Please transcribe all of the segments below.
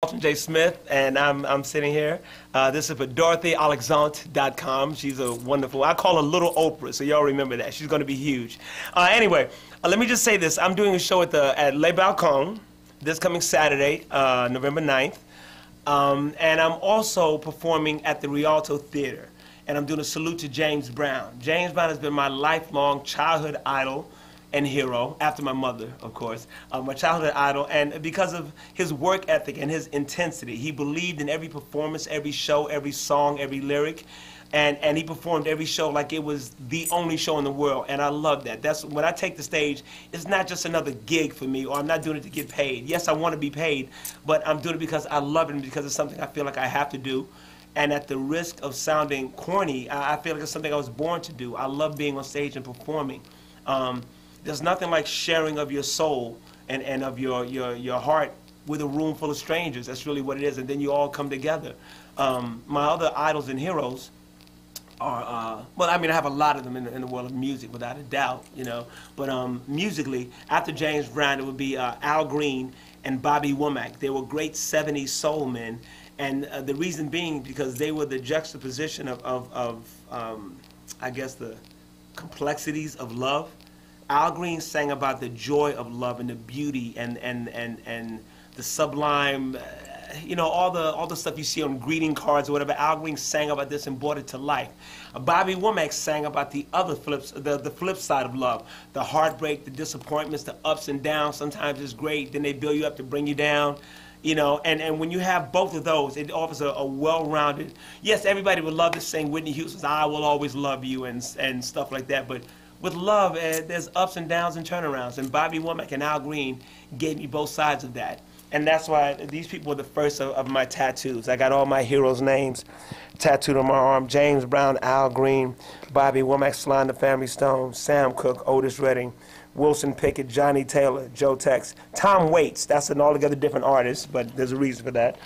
Carlton J. Smith, and I'm sitting here. This is for DorothyAlexandre.com. She's a wonderful, I call her Little Oprah, so y'all remember that. She's going to be huge. Anyway, let me just say this. I'm doing a show at Le Balcon this coming Saturday, November 9th. And I'm also performing at the Rialto Theater. And I'm doing a salute to James Brown. James Brown has been my lifelong childhood idol and hero, after my mother, of course, my childhood idol, and because of his work ethic and his intensity. He believed in every performance, every show, every song, every lyric, and he performed every show like it was the only show in the world, and I love that. That's when I take the stage, it's not just another gig for me, or I'm not doing it to get paid. Yes, I want to be paid, but I'm doing it because I love it and because it's something I feel like I have to do. And at the risk of sounding corny, I feel like it's something I was born to do. I love being on stage and performing. There's nothing like sharing of your soul and of your heart with a room full of strangers. That's really what it is, and then you all come together. My other idols and heroes are, well, I mean, I have a lot of them in the world of music, without a doubt, you know. But musically, after James Brown, it would be Al Green and Bobby Womack. They were great 70s soul men, and the reason being because they were the juxtaposition of I guess, the complexities of love. Al Green sang about the joy of love and the beauty and the sublime, you know, all the stuff you see on greeting cards or whatever. Al Green sang about this and brought it to life. Bobby Womack sang about the other flips, the flip side of love, the heartbreak, the disappointments, the ups and downs. Sometimes it's great, then they build you up to bring you down. You know, and when you have both of those, it offers a well-rounded. Yes, everybody would love to sing Whitney Houston's "I Will Always Love You" and stuff like that, but with love, there's ups and downs and turnarounds, and Bobby Womack and Al Green gave me both sides of that. And that's why these people were the first of my tattoos. I got all my heroes' names tattooed on my arm: James Brown, Al Green, Bobby Womack, Sly and the Family Stone, Sam Cooke, Otis Redding, Wilson Pickett, Johnny Taylor, Joe Tex, Tom Waits. That's an altogether different artist, but there's a reason for that.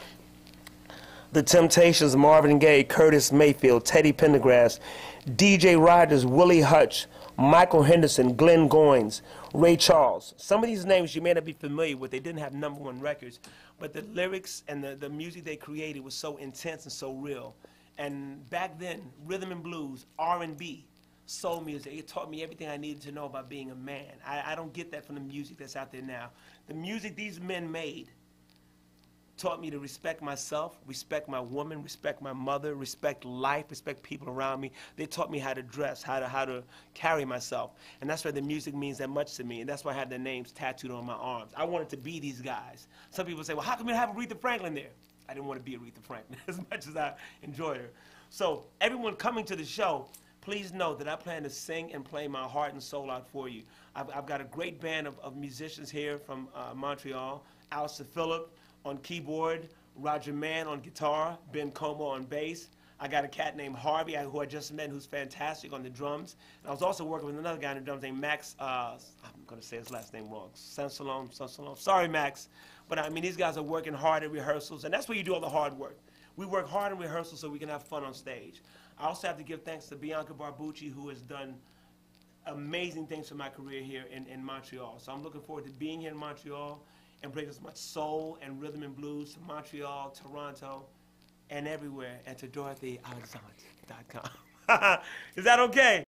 The Temptations, Marvin Gaye, Curtis Mayfield, Teddy Pendergrass, DJ Rogers, Willie Hutch, Michael Henderson, Glenn Goins, Ray Charles. Some of these names you may not be familiar with. They didn't have #1 records, but the lyrics and the music they created was so intense and so real. And back then, rhythm and blues, R&B, soul music, it taught me everything I needed to know about being a man. I don't get that from the music that's out there now. The music these men made taught me to respect myself, respect my woman, respect my mother, respect life, respect people around me. They taught me how to dress, how to carry myself. And that's why the music means that much to me. And that's why I had their names tattooed on my arms. I wanted to be these guys. Some people say, well, how come you have Aretha Franklin there? I didn't want to be Aretha Franklin as much as I enjoyed her. So everyone coming to the show, please know that I plan to sing and play my heart and soul out for you. I've got a great band of musicians here from Montreal. Alistair Phillip on keyboard, Roger Mann on guitar, Ben Como on bass. I got a cat named Harvey, who I just met, who's fantastic on the drums. And I was also working with another guy on the drums named Max, I'm going to say his last name wrong, Sansalon. Sorry, Max. But I mean, these guys are working hard at rehearsals, and that's where you do all the hard work. We work hard in rehearsals so we can have fun on stage. I also have to give thanks to Bianca Barbucci, who has done amazing things for my career here in Montreal. So I'm looking forward to being here in Montreal and bring as much soul and rhythm and blues to Montreal, Toronto, and everywhere, and to DorothyAlexandre.com. Is that okay?